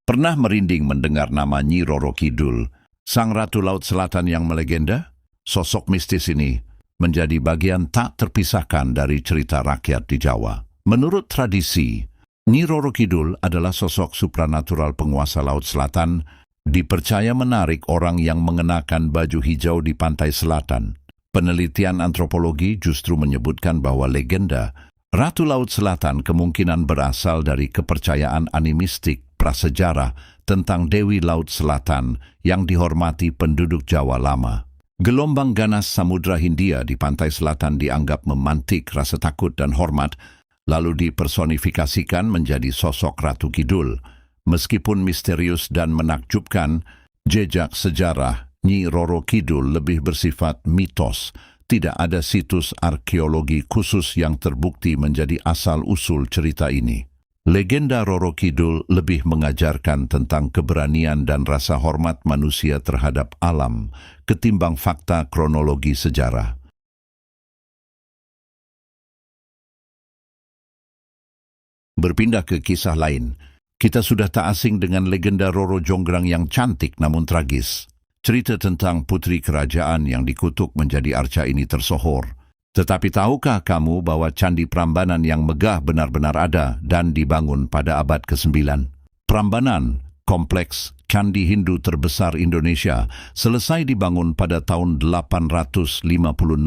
Pernah merinding mendengar nama Nyi Roro Kidul, sang Ratu Laut Selatan yang melegenda? Sosok mistis ini menjadi bagian tak terpisahkan dari cerita rakyat di Jawa. Menurut tradisi, Nyi Roro Kidul adalah sosok supranatural penguasa Laut Selatan, dipercaya menarik orang yang mengenakan baju hijau di pantai selatan. Penelitian antropologi justru menyebutkan bahwa legenda Ratu Laut Selatan kemungkinan berasal dari kepercayaan animistik prasejarah tentang Dewi Laut Selatan yang dihormati penduduk Jawa lama. Gelombang ganas Samudra Hindia di pantai selatan dianggap memantik rasa takut dan hormat, lalu dipersonifikasikan menjadi sosok Ratu Kidul. Meskipun misterius dan menakjubkan, jejak sejarah Nyi Roro Kidul lebih bersifat mitos. Tidak ada situs arkeologi khusus yang terbukti menjadi asal-usul cerita ini. Legenda Roro Kidul lebih mengajarkan tentang keberanian dan rasa hormat manusia terhadap alam ketimbang fakta kronologi sejarah. Berpindah ke kisah lain, kita sudah tak asing dengan legenda Roro Jonggrang yang cantik namun tragis. Cerita tentang putri kerajaan yang dikutuk menjadi arca ini tersohor. Tetapi tahukah kamu bahwa Candi Prambanan yang megah benar-benar ada dan dibangun pada abad ke-9? Prambanan, kompleks candi Hindu terbesar Indonesia, selesai dibangun pada tahun 856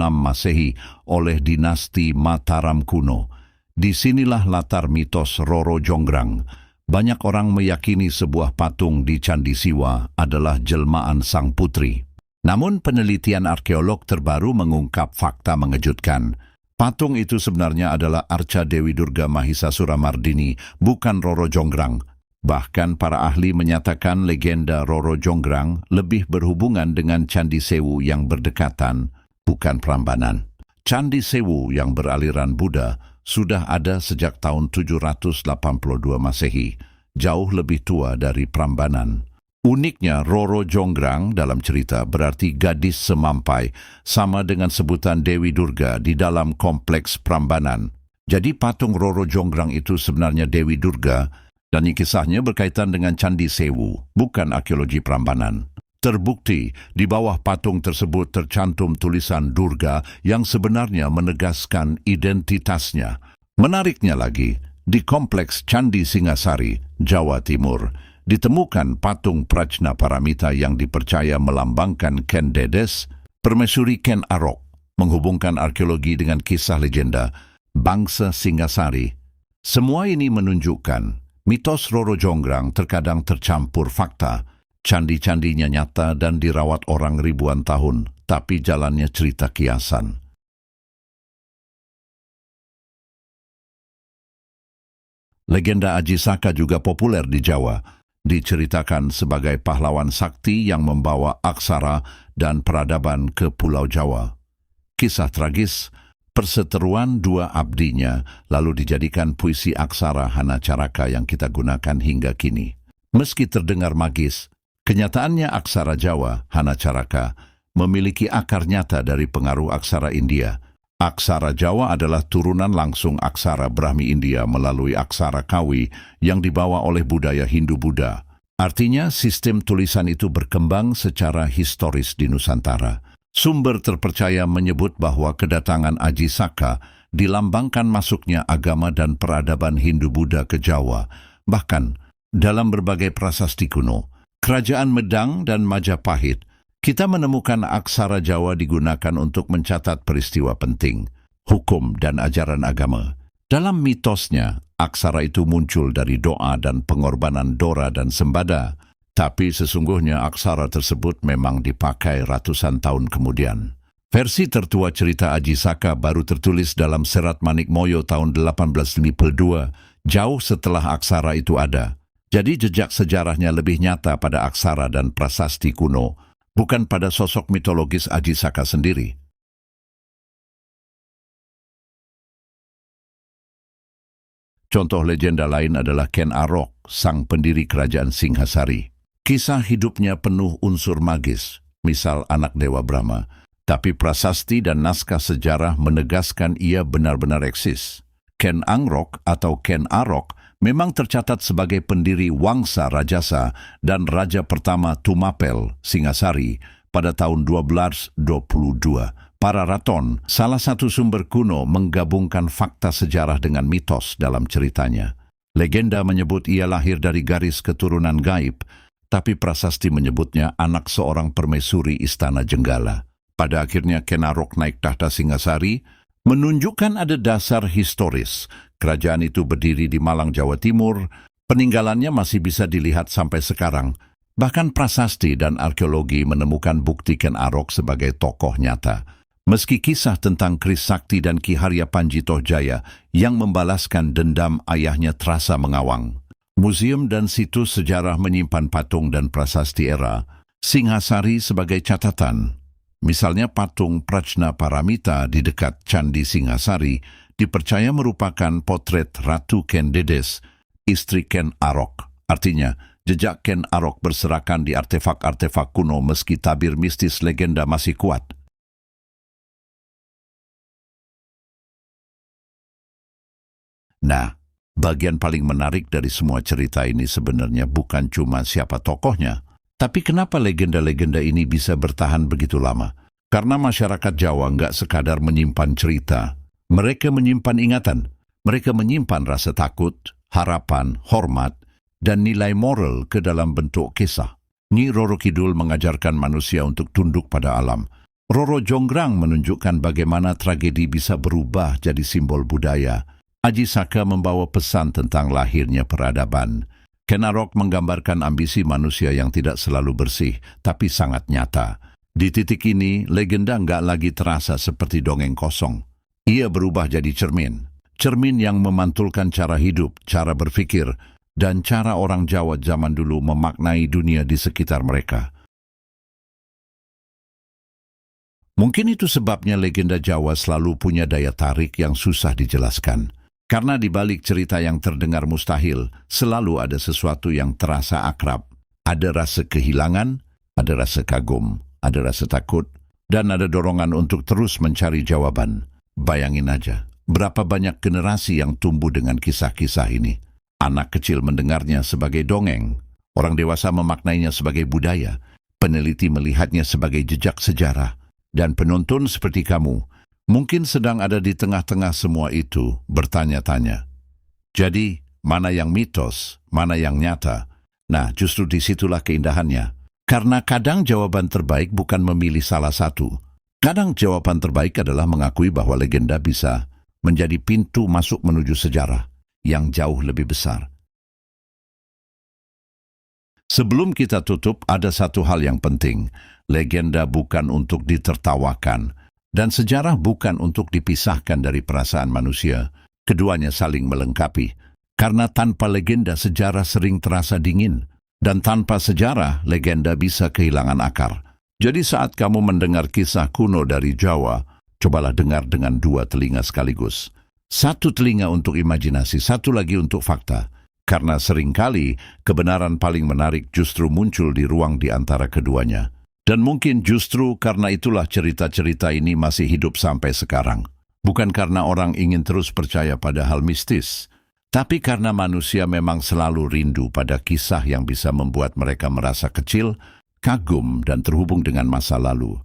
Masehi oleh dinasti Mataram kuno. Disinilah latar mitos Roro Jonggrang. Banyak orang meyakini sebuah patung di Candi Siwa adalah jelmaan sang putri. Namun penelitian arkeolog terbaru mengungkap fakta mengejutkan. Patung itu sebenarnya adalah arca Dewi Durga Mahisasura Mardini, bukan Roro Jonggrang. Bahkan para ahli menyatakan legenda Roro Jonggrang lebih berhubungan dengan Candi Sewu yang berdekatan, bukan Prambanan. Candi Sewu yang beraliran Buddha sudah ada sejak tahun 782 Masehi, jauh lebih tua dari Prambanan. Uniknya, Roro Jonggrang dalam cerita berarti gadis semampai, sama dengan sebutan Dewi Durga di dalam kompleks Prambanan. Jadi patung Roro Jonggrang itu sebenarnya Dewi Durga, dan kisahnya berkaitan dengan Candi Sewu, bukan arkeologi Prambanan. Terbukti, di bawah patung tersebut tercantum tulisan Durga yang sebenarnya menegaskan identitasnya. Menariknya lagi, di kompleks Candi Singasari, Jawa Timur, ditemukan patung Prajna Paramita yang dipercaya melambangkan Ken Dedes, permaisuri Ken Arok, menghubungkan arkeologi dengan kisah legenda bangsa Singasari. Semua ini menunjukkan mitos Roro Jonggrang terkadang tercampur fakta. Candi-candinya nyata dan dirawat orang ribuan tahun, tapi jalannya cerita kiasan. Legenda Aji Saka juga populer di Jawa, diceritakan sebagai pahlawan sakti yang membawa aksara dan peradaban ke Pulau Jawa. Kisah tragis, perseteruan dua abdinya, lalu dijadikan puisi aksara Hanacaraka yang kita gunakan hingga kini. Meski terdengar magis, kenyataannya aksara Jawa, Hanacaraka, memiliki akar nyata dari pengaruh aksara India. Aksara Jawa adalah turunan langsung aksara Brahmi India melalui aksara Kawi yang dibawa oleh budaya Hindu-Buddha. Artinya, sistem tulisan itu berkembang secara historis di Nusantara. Sumber terpercaya menyebut bahwa kedatangan Aji Saka dilambangkan masuknya agama dan peradaban Hindu-Buddha ke Jawa. Bahkan, dalam berbagai prasasti kuno, Kerajaan Medang dan Majapahit, kita menemukan aksara Jawa digunakan untuk mencatat peristiwa penting, hukum dan ajaran agama. Dalam mitosnya, aksara itu muncul dari doa dan pengorbanan Dora dan Sembada, tapi sesungguhnya aksara tersebut memang dipakai ratusan tahun kemudian. Versi tertua cerita Aji Saka baru tertulis dalam Serat Manikmoyo tahun 1852, jauh setelah aksara itu ada. Jadi jejak sejarahnya lebih nyata pada aksara dan prasasti kuno, bukan pada sosok mitologis Aji Saka sendiri. Contoh legenda lain adalah Ken Arok, sang pendiri kerajaan Singhasari. Kisah hidupnya penuh unsur magis, misal anak Dewa Brahma, tapi prasasti dan naskah sejarah menegaskan ia benar-benar eksis. Ken Angrok atau Ken Arok memang tercatat sebagai pendiri Wangsa Rajasa dan Raja pertama Tumapel, Singasari, pada tahun 1222. Para Raton, salah satu sumber kuno menggabungkan fakta sejarah dengan mitos dalam ceritanya. Legenda menyebut ia lahir dari garis keturunan gaib, tapi prasasti menyebutnya anak seorang permaisuri Istana Jenggala. Pada akhirnya Ken Arok naik tahta Singasari, menunjukkan ada dasar historis. Kerajaan itu berdiri di Malang, Jawa Timur. Peninggalannya masih bisa dilihat sampai sekarang. Bahkan prasasti dan arkeologi menemukan bukti Ken Arok sebagai tokoh nyata. Meski kisah tentang Kris Sakti dan Ki Harya Panjito Jaya yang membalaskan dendam ayahnya terasa mengawang. Museum dan situs sejarah menyimpan patung dan prasasti era Singhasari sebagai catatan. Misalnya patung Prajna Paramita di dekat Candi Singhasari dipercaya merupakan potret Ratu Ken Dedes, istri Ken Arok. Artinya, jejak Ken Arok berserakan di artefak-artefak kuno meski tabir mistis legenda masih kuat. Nah, bagian paling menarik dari semua cerita ini sebenarnya bukan cuma siapa tokohnya, tapi kenapa legenda-legenda ini bisa bertahan begitu lama? Karena masyarakat Jawa nggak sekadar menyimpan cerita, mereka menyimpan ingatan, mereka menyimpan rasa takut, harapan, hormat, dan nilai moral ke dalam bentuk kisah. Nyi Roro Kidul mengajarkan manusia untuk tunduk pada alam. Roro Jonggrang menunjukkan bagaimana tragedi bisa berubah jadi simbol budaya. Aji Saka membawa pesan tentang lahirnya peradaban. Ken Arok menggambarkan ambisi manusia yang tidak selalu bersih, tapi sangat nyata. Di titik ini, legenda nggak lagi terasa seperti dongeng kosong. Ia berubah jadi cermin. Cermin yang memantulkan cara hidup, cara berpikir, dan cara orang Jawa zaman dulu memaknai dunia di sekitar mereka. Mungkin itu sebabnya legenda Jawa selalu punya daya tarik yang susah dijelaskan. Karena di balik cerita yang terdengar mustahil, selalu ada sesuatu yang terasa akrab. Ada rasa kehilangan, ada rasa kagum, ada rasa takut, dan ada dorongan untuk terus mencari jawaban. Bayangin aja, berapa banyak generasi yang tumbuh dengan kisah-kisah ini. Anak kecil mendengarnya sebagai dongeng, orang dewasa memaknainya sebagai budaya, peneliti melihatnya sebagai jejak sejarah, dan penonton seperti kamu mungkin sedang ada di tengah-tengah semua itu, bertanya-tanya. Jadi, mana yang mitos, mana yang nyata? Nah, justru disitulah keindahannya. Karena kadang jawaban terbaik bukan memilih salah satu. Kadang jawaban terbaik adalah mengakui bahwa legenda bisa menjadi pintu masuk menuju sejarah yang jauh lebih besar. Sebelum kita tutup, ada satu hal yang penting. Legenda bukan untuk ditertawakan, dan sejarah bukan untuk dipisahkan dari perasaan manusia. Keduanya saling melengkapi. Karena tanpa legenda, sejarah sering terasa dingin. Dan tanpa sejarah, legenda bisa kehilangan akar. Jadi saat kamu mendengar kisah kuno dari Jawa, cobalah dengar dengan dua telinga sekaligus. Satu telinga untuk imajinasi, satu lagi untuk fakta. Karena seringkali kebenaran paling menarik justru muncul di ruang di antara keduanya. Dan mungkin justru karena itulah cerita-cerita ini masih hidup sampai sekarang. Bukan karena orang ingin terus percaya pada hal mistis, tapi karena manusia memang selalu rindu pada kisah yang bisa membuat mereka merasa kecil, kagum, dan terhubung dengan masa lalu.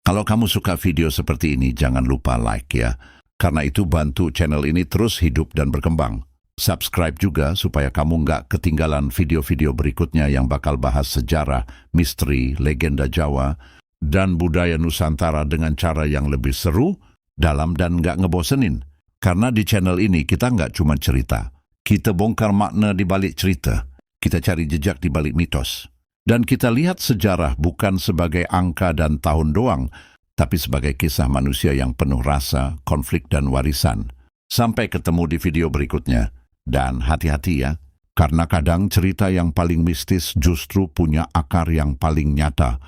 Kalau kamu suka video seperti ini, jangan lupa like ya. Karena itu bantu channel ini terus hidup dan berkembang. Subscribe juga supaya kamu nggak ketinggalan video-video berikutnya yang bakal bahas sejarah, misteri, legenda Jawa, dan budaya Nusantara dengan cara yang lebih seru, dalam, dan nggak ngebosenin. Karena di channel ini kita nggak cuma cerita. Kita bongkar makna di balik cerita. Kita cari jejak di balik mitos. Dan kita lihat sejarah bukan sebagai angka dan tahun doang, tapi sebagai kisah manusia yang penuh rasa, konflik, dan warisan. Sampai ketemu di video berikutnya. Dan hati-hati ya, karena kadang cerita yang paling mistis justru punya akar yang paling nyata.